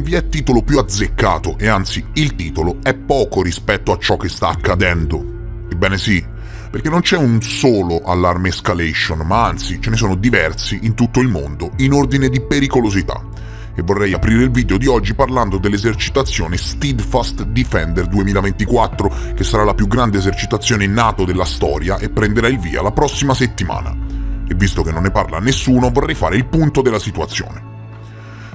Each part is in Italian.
non vi è titolo più azzeccato e anzi il titolo è poco rispetto a ciò che sta accadendo. Ebbene sì, perché non c'è un solo allarme escalation, ma anzi ce ne sono diversi in tutto il mondo in ordine di pericolosità. E vorrei aprire il video di oggi parlando dell'esercitazione Steadfast Defender 2024, che sarà la più grande esercitazione NATO della storia e prenderà il via la prossima settimana. E visto che non ne parla nessuno, vorrei fare il punto della situazione.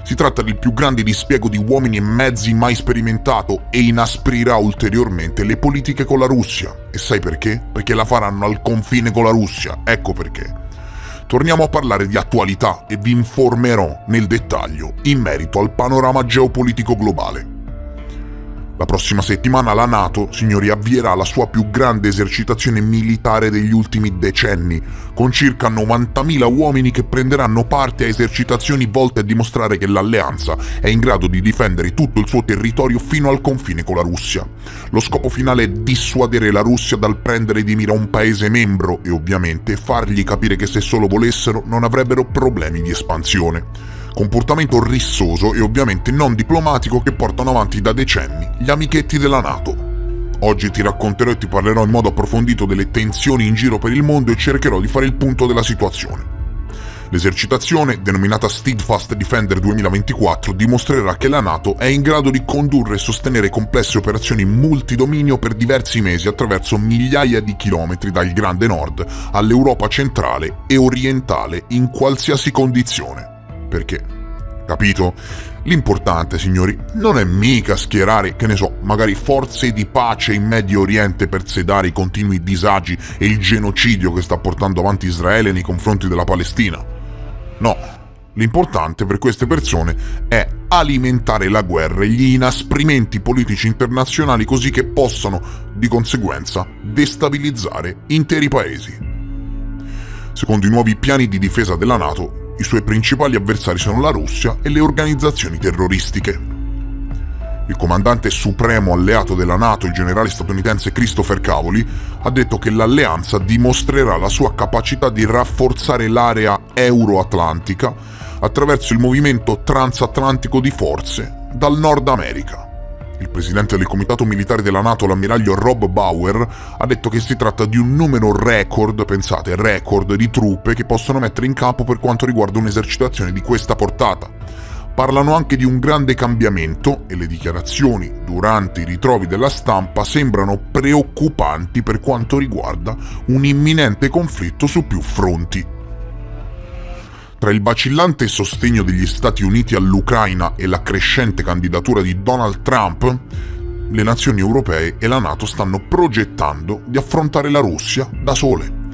Si tratta del più grande dispiego di uomini e mezzi mai sperimentato e inasprirà ulteriormente le politiche con la Russia. E sai perché? Perché la faranno al confine con la Russia, ecco perché. Torniamo a parlare di attualità e vi informerò nel dettaglio in merito al panorama geopolitico globale. La prossima settimana la NATO, signori, avvierà la sua più grande esercitazione militare degli ultimi decenni, con circa 90.000 uomini che prenderanno parte a esercitazioni volte a dimostrare che l'alleanza è in grado di difendere tutto il suo territorio fino al confine con la Russia. Lo scopo finale è dissuadere la Russia dal prendere di mira un paese membro e ovviamente fargli capire che se solo volessero non avrebbero problemi di espansione. Comportamento rissoso e ovviamente non diplomatico che portano avanti da decenni gli amichetti della NATO. Oggi ti racconterò e ti parlerò in modo approfondito delle tensioni in giro per il mondo e cercherò di fare il punto della situazione. L'esercitazione, denominata Steadfast Defender 2024, dimostrerà che la NATO è in grado di condurre e sostenere complesse operazioni multidominio per diversi mesi attraverso migliaia di chilometri dal Grande Nord all'Europa centrale e orientale in qualsiasi condizione. Perché? Capito? L'importante, signori, non è mica schierare, che ne so, magari forze di pace in Medio Oriente per sedare i continui disagi e il genocidio che sta portando avanti Israele nei confronti della Palestina. No, l'importante per queste persone è alimentare la guerra e gli inasprimenti politici internazionali così che possano, di conseguenza, destabilizzare interi paesi. Secondo i nuovi piani di difesa della NATO, i suoi principali avversari sono la Russia e le organizzazioni terroristiche. Il comandante supremo alleato della NATO, il generale statunitense Christopher Cavoli, ha detto che l'alleanza dimostrerà la sua capacità di rafforzare l'area euro-atlantica attraverso il movimento transatlantico di forze dal Nord America. Il presidente del comitato militare della NATO, l'ammiraglio Rob Bauer, ha detto che si tratta di un numero record, pensate, record di truppe che possono mettere in campo per quanto riguarda un'esercitazione di questa portata. Parlano anche di un grande cambiamento e le dichiarazioni durante i ritrovi della stampa sembrano preoccupanti per quanto riguarda un imminente conflitto su più fronti. Tra il vacillante sostegno degli Stati Uniti all'Ucraina e la crescente candidatura di Donald Trump, le nazioni europee e la NATO stanno progettando di affrontare la Russia da sole.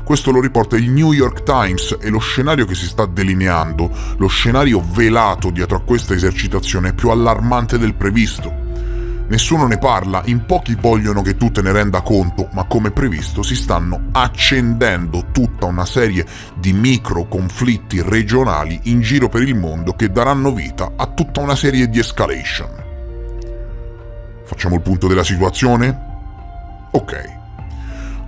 Questo lo riporta il New York Times e lo scenario che si sta delineando, lo scenario velato dietro a questa esercitazione è più allarmante del previsto. Nessuno ne parla, in pochi vogliono che tu te ne renda conto, ma come previsto si stanno accendendo tutta una serie di micro conflitti regionali in giro per il mondo che daranno vita a tutta una serie di escalation. Facciamo il punto della situazione? Ok.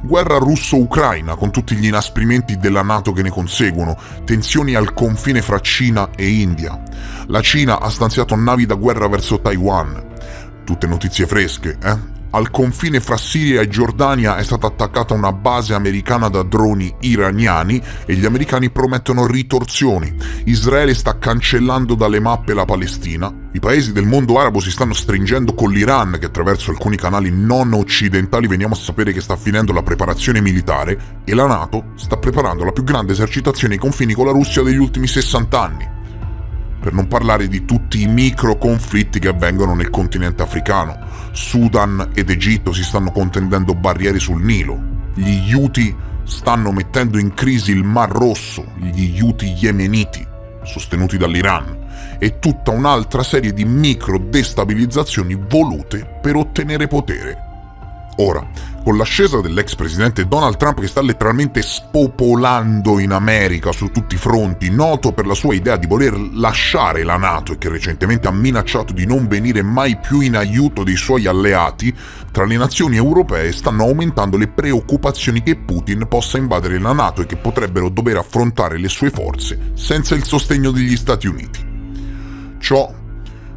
Guerra russo-ucraina con tutti gli inasprimenti della NATO che ne conseguono, tensioni al confine fra Cina e India. La Cina ha stanziato navi da guerra verso Taiwan. Tutte notizie fresche, eh? Al confine fra Siria e Giordania è stata attaccata una base americana da droni iraniani e gli americani promettono ritorsioni. Israele sta cancellando dalle mappe la Palestina. I paesi del mondo arabo si stanno stringendo con l'Iran, che attraverso alcuni canali non occidentali veniamo a sapere che sta finendo la preparazione militare, e la NATO sta preparando la più grande esercitazione ai confini con la Russia degli ultimi 60 anni. Per non parlare di tutti i micro conflitti che avvengono nel continente africano. Sudan ed Egitto si stanno contendendo barriere sul Nilo. Gli Houthi stanno mettendo in crisi il Mar Rosso, gli Houthi yemeniti, sostenuti dall'Iran, e tutta un'altra serie di micro destabilizzazioni volute per ottenere potere. Ora, con l'ascesa dell'ex presidente Donald Trump che sta letteralmente spopolando in America su tutti i fronti, noto per la sua idea di voler lasciare la NATO e che recentemente ha minacciato di non venire mai più in aiuto dei suoi alleati, tra le nazioni europee stanno aumentando le preoccupazioni che Putin possa invadere la NATO e che potrebbero dover affrontare le sue forze senza il sostegno degli Stati Uniti. Ciò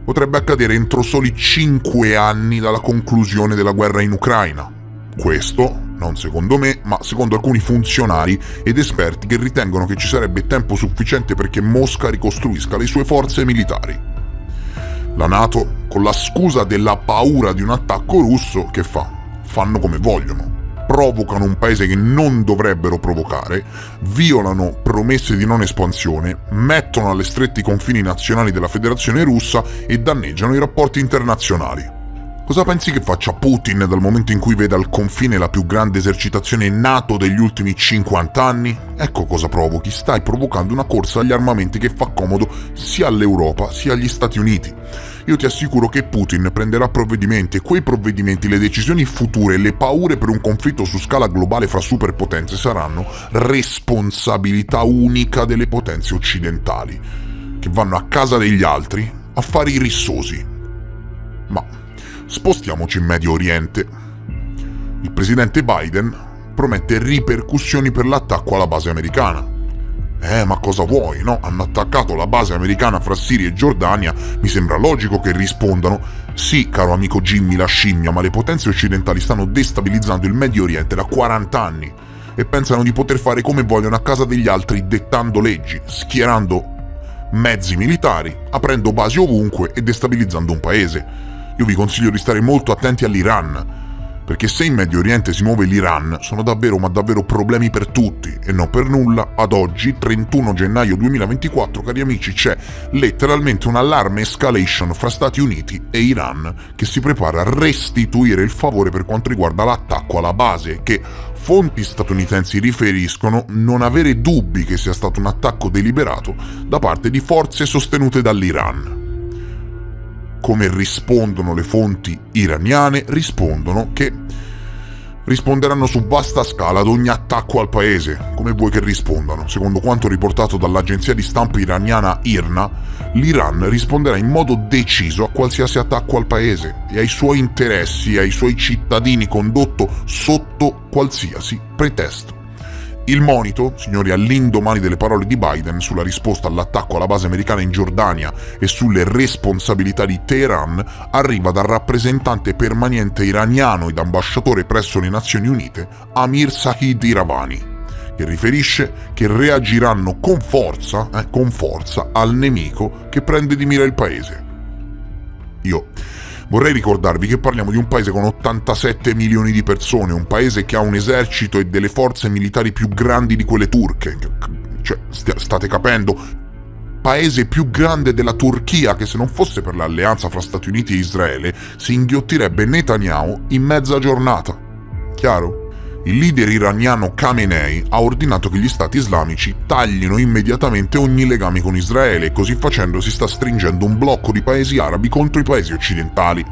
potrebbe accadere entro soli 5 anni dalla conclusione della guerra in Ucraina. Questo, non secondo me, ma secondo alcuni funzionari ed esperti che ritengono che ci sarebbe tempo sufficiente perché Mosca ricostruisca le sue forze militari. La NATO, con la scusa della paura di un attacco russo, che fa? Fanno come vogliono. Provocano un paese che non dovrebbero provocare, violano promesse di non espansione, mettono alle strette i confini nazionali della Federazione Russa e danneggiano i rapporti internazionali. Cosa pensi che faccia Putin dal momento in cui vede al confine la più grande esercitazione NATO degli ultimi 50 anni? Ecco cosa provochi, stai provocando una corsa agli armamenti che fa comodo sia all'Europa sia agli Stati Uniti. Io ti assicuro che Putin prenderà provvedimenti e quei provvedimenti, le decisioni future, le paure per un conflitto su scala globale fra superpotenze saranno responsabilità unica delle potenze occidentali, che vanno a casa degli altri a fare i rissosi. Ma spostiamoci in Medio Oriente. Il presidente Biden promette ripercussioni per l'attacco alla base americana. Ma cosa vuoi, no? Hanno attaccato la base americana fra Siria e Giordania, mi sembra logico che rispondano: sì, caro amico Jimmy la scimmia, ma le potenze occidentali stanno destabilizzando il Medio Oriente da 40 anni e pensano di poter fare come vogliono a casa degli altri, dettando leggi, schierando mezzi militari, aprendo basi ovunque e destabilizzando un paese. Io vi consiglio di stare molto attenti all'Iran, perché se in Medio Oriente si muove l'Iran, sono davvero ma davvero problemi per tutti, e non per nulla, ad oggi, 31 gennaio 2024, cari amici, c'è letteralmente un'allarme escalation fra Stati Uniti e Iran, che si prepara a restituire il favore per quanto riguarda l'attacco alla base, che fonti statunitensi riferiscono non avere dubbi che sia stato un attacco deliberato da parte di forze sostenute dall'Iran. Come rispondono le fonti iraniane? Rispondono che risponderanno su vasta scala ad ogni attacco al paese. Come vuoi che rispondano? Secondo quanto riportato dall'agenzia di stampa iraniana IRNA, l'Iran risponderà in modo deciso a qualsiasi attacco al paese e ai suoi interessi e ai suoi cittadini condotto sotto qualsiasi pretesto. Il monito, signori, all'indomani delle parole di Biden sulla risposta all'attacco alla base americana in Giordania e sulle responsabilità di Teheran, arriva dal rappresentante permanente iraniano ed ambasciatore presso le Nazioni Unite, Amir Sahid Iravani, che riferisce che reagiranno con forza al nemico che prende di mira il paese. Io vorrei ricordarvi che parliamo di un paese con 87 milioni di persone, un paese che ha un esercito e delle forze militari più grandi di quelle turche. Cioè, state capendo? Paese più grande della Turchia, che se non fosse per l'alleanza fra Stati Uniti e Israele, si inghiottirebbe Netanyahu in mezza giornata. Chiaro? Il leader iraniano Khamenei ha ordinato che gli stati islamici taglino immediatamente ogni legame con Israele e così facendo si sta stringendo un blocco di paesi arabi contro i paesi occidentali.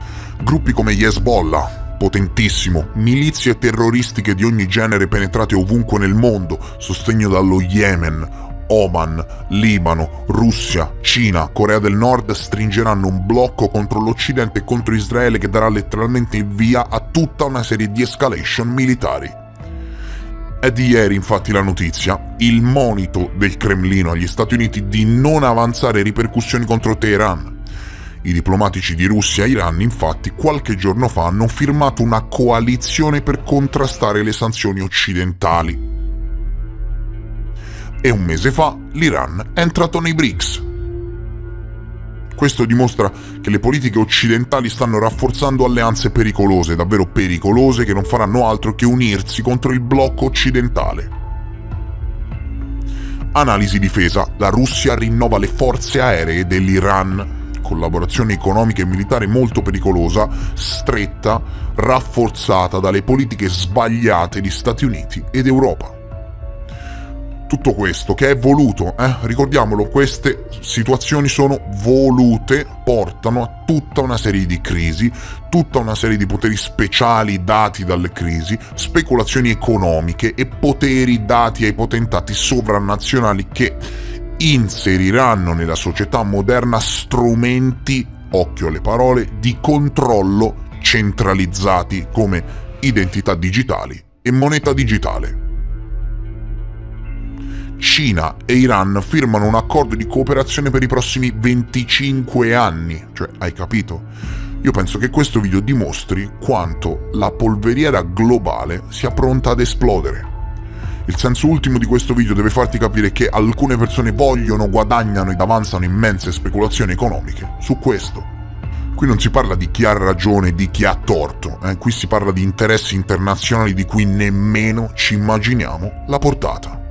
Gruppi come Hezbollah, potentissimo, milizie terroristiche di ogni genere penetrate ovunque nel mondo, sostegno dallo Yemen, Oman, Libano, Russia, Cina, Corea del Nord stringeranno un blocco contro l'Occidente e contro Israele che darà letteralmente il via a tutta una serie di escalation militari. È di ieri infatti la notizia, il monito del Cremlino agli Stati Uniti di non avanzare ripercussioni contro Teheran. I diplomatici di Russia e Iran infatti qualche giorno fa hanno firmato una coalizione per contrastare le sanzioni occidentali. E un mese fa l'Iran è entrato nei BRICS. Questo dimostra che le politiche occidentali stanno rafforzando alleanze pericolose, davvero pericolose, che non faranno altro che unirsi contro il blocco occidentale. Analisi difesa. La Russia rinnova le forze aeree dell'Iran. Collaborazione economica e militare molto pericolosa, stretta, rafforzata dalle politiche sbagliate di Stati Uniti ed Europa. Tutto questo che è voluto, ricordiamolo, queste situazioni sono volute, portano a tutta una serie di crisi, tutta una serie di poteri speciali dati dalle crisi, speculazioni economiche e poteri dati ai potentati sovranazionali che inseriranno nella società moderna strumenti, occhio alle parole, di controllo centralizzati come identità digitali e moneta digitale. Cina e Iran firmano un accordo di cooperazione per i prossimi 25 anni. Cioè, hai capito? Io penso che questo video dimostri quanto la polveriera globale sia pronta ad esplodere. Il senso ultimo di questo video deve farti capire che alcune persone vogliono, guadagnano ed avanzano immense speculazioni economiche su questo. Qui non si parla di chi ha ragione e di chi ha torto, qui si parla di interessi internazionali di cui nemmeno ci immaginiamo la portata.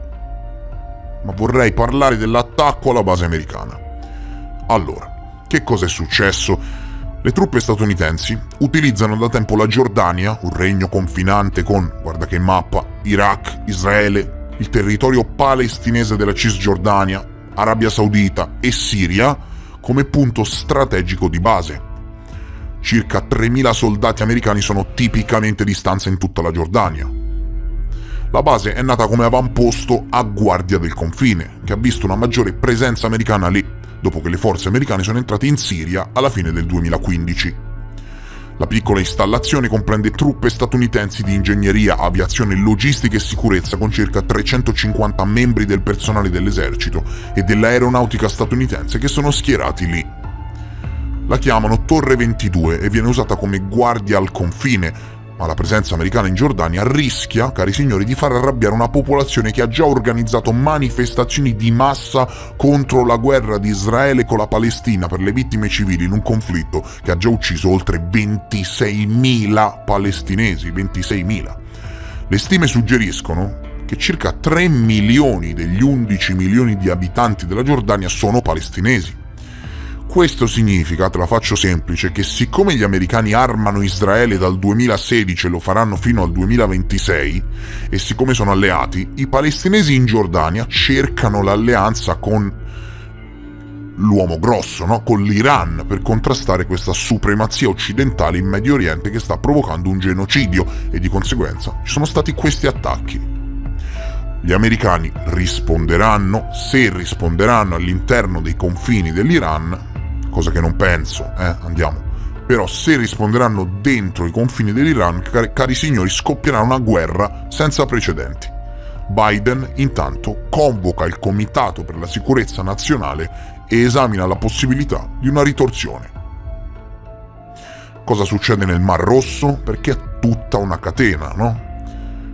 Ma vorrei parlare dell'attacco alla base americana. Allora, che cosa è successo? Le truppe statunitensi utilizzano da tempo la Giordania, un regno confinante con, guarda che mappa, Iraq, Israele, il territorio palestinese della Cisgiordania, Arabia Saudita e Siria, come punto strategico di base. Circa 3.000 soldati americani sono tipicamente di stanza in tutta la Giordania. La base è nata come avamposto a guardia del confine, che ha visto una maggiore presenza americana lì, dopo che le forze americane sono entrate in Siria alla fine del 2015. La piccola installazione comprende truppe statunitensi di ingegneria, aviazione, logistica e sicurezza con circa 350 membri del personale dell'esercito e dell'aeronautica statunitense che sono schierati lì. La chiamano Torre 22 e viene usata come guardia al confine, ma la presenza americana in Giordania rischia, cari signori, di far arrabbiare una popolazione che ha già organizzato manifestazioni di massa contro la guerra di Israele con la Palestina per le vittime civili in un conflitto che ha già ucciso oltre 26.000 palestinesi, 26.000. Le stime suggeriscono che circa 3 milioni degli 11 milioni di abitanti della Giordania sono palestinesi. Questo significa, te la faccio semplice, che siccome gli americani armano Israele dal 2016 e lo faranno fino al 2026, e siccome sono alleati, i palestinesi in Giordania cercano l'alleanza con l'uomo grosso, no? Con l'Iran, per contrastare questa supremazia occidentale in Medio Oriente che sta provocando un genocidio, e di conseguenza ci sono stati questi attacchi. Gli americani risponderanno, se risponderanno all'interno dei confini dell'Iran, cosa che non penso, andiamo. Però se risponderanno dentro i confini dell'Iran, cari signori, scoppierà una guerra senza precedenti. Biden intanto convoca il Comitato per la Sicurezza Nazionale e esamina la possibilità di una ritorsione. Cosa succede nel Mar Rosso? Perché è tutta una catena, no?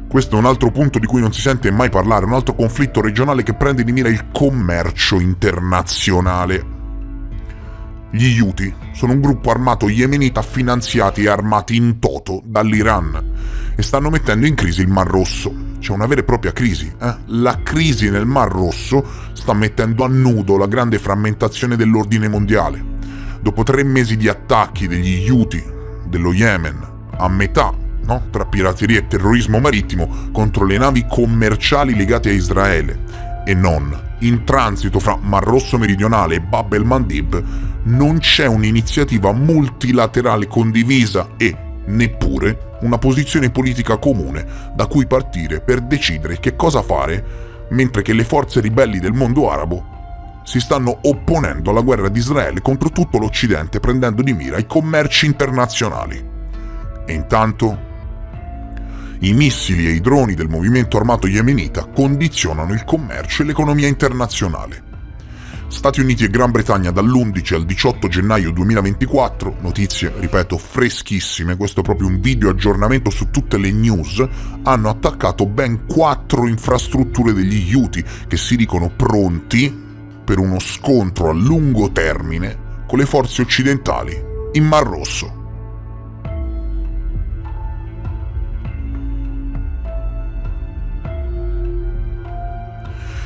Questo è un altro punto di cui non si sente mai parlare, un altro conflitto regionale che prende di mira il commercio internazionale. Gli Houthi sono un gruppo armato yemenita finanziati e armati in toto dall'Iran e stanno mettendo in crisi il Mar Rosso. C'è una vera e propria crisi. La crisi nel Mar Rosso sta mettendo a nudo la grande frammentazione dell'ordine mondiale. Dopo 3 mesi di attacchi degli Houthi dello Yemen a metà, no? Tra pirateria e terrorismo marittimo contro le navi commerciali legate a Israele e non, in transito fra Mar Rosso meridionale e Bab el-Mandeb, non c'è un'iniziativa multilaterale condivisa e neppure una posizione politica comune da cui partire per decidere che cosa fare, mentre che le forze ribelli del mondo arabo si stanno opponendo alla guerra di Israele contro tutto l'Occidente, prendendo di mira i commerci internazionali. E intanto i missili e i droni del movimento armato yemenita condizionano il commercio e l'economia internazionale. Stati Uniti e Gran Bretagna dall'11 al 18 gennaio 2024, notizie, ripeto, freschissime, questo è proprio un video aggiornamento su tutte le news, hanno attaccato ben 4 infrastrutture degli Houthi che si dicono pronti per uno scontro a lungo termine con le forze occidentali in Mar Rosso.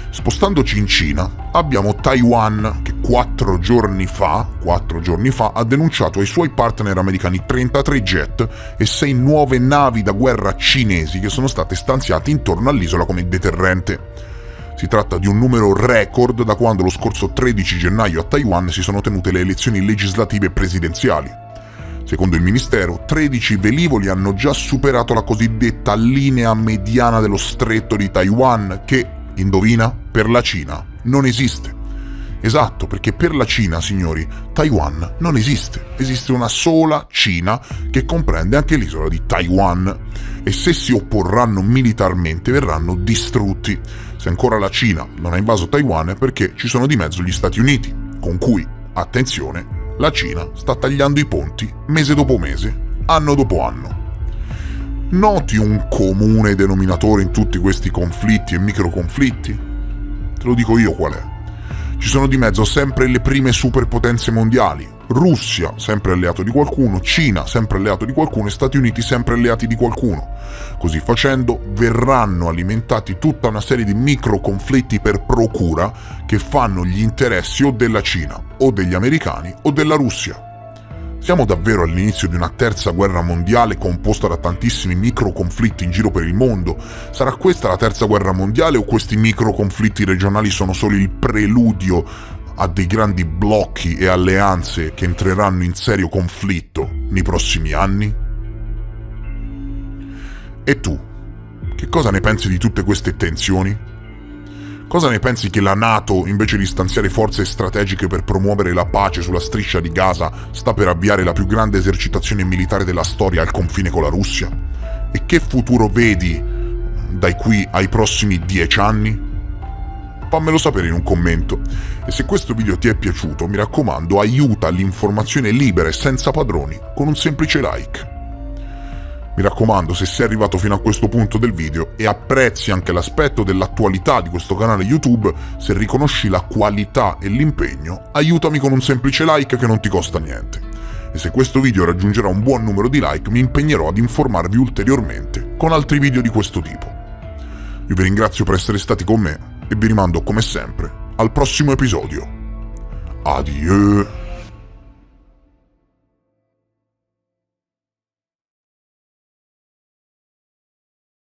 Spostandoci in Cina, abbiamo Taiwan che 4 giorni fa ha denunciato ai suoi partner americani 33 jet e 6 nuove navi da guerra cinesi che sono state stanziate intorno all'isola come deterrente. Si tratta di un numero record da quando lo scorso 13 gennaio a Taiwan si sono tenute le elezioni legislative e presidenziali. Secondo il ministero, 13 velivoli hanno già superato la cosiddetta linea mediana dello stretto di Taiwan che, indovina, per la Cina non esiste. Esatto, perché per la Cina, signori, Taiwan non esiste. Esiste una sola Cina che comprende anche l'isola di Taiwan. E se si opporranno militarmente verranno distrutti. Se ancora la Cina non ha invaso Taiwan è perché ci sono di mezzo gli Stati Uniti, con cui, attenzione, la Cina sta tagliando i ponti mese dopo mese, anno dopo anno. Noti un comune denominatore in tutti questi conflitti e microconflitti? Te lo dico io qual è. Ci sono di mezzo sempre le prime superpotenze mondiali. Russia, sempre alleato di qualcuno, Cina, sempre alleato di qualcuno e Stati Uniti, sempre alleati di qualcuno. Così facendo verranno alimentati tutta una serie di microconflitti per procura che fanno gli interessi o della Cina, o degli americani, o della Russia. Siamo davvero all'inizio di una terza guerra mondiale composta da tantissimi microconflitti in giro per il mondo? Sarà questa la terza guerra mondiale o questi microconflitti regionali sono solo il preludio a dei grandi blocchi e alleanze che entreranno in serio conflitto nei prossimi anni? E tu, che cosa ne pensi di tutte queste tensioni? Cosa ne pensi che la NATO, invece di stanziare forze strategiche per promuovere la pace sulla striscia di Gaza, sta per avviare la più grande esercitazione militare della storia al confine con la Russia? E che futuro vedi dai qui ai prossimi 10 anni? Fammelo sapere in un commento. E se questo video ti è piaciuto, mi raccomando, aiuta l'informazione libera e senza padroni con un semplice like. Mi raccomando, se sei arrivato fino a questo punto del video e apprezzi anche l'aspetto dell'attualità di questo canale YouTube, se riconosci la qualità e l'impegno, aiutami con un semplice like che non ti costa niente. E se questo video raggiungerà un buon numero di like, mi impegnerò ad informarvi ulteriormente con altri video di questo tipo. Io vi ringrazio per essere stati con me e vi rimando come sempre al prossimo episodio. Adieu!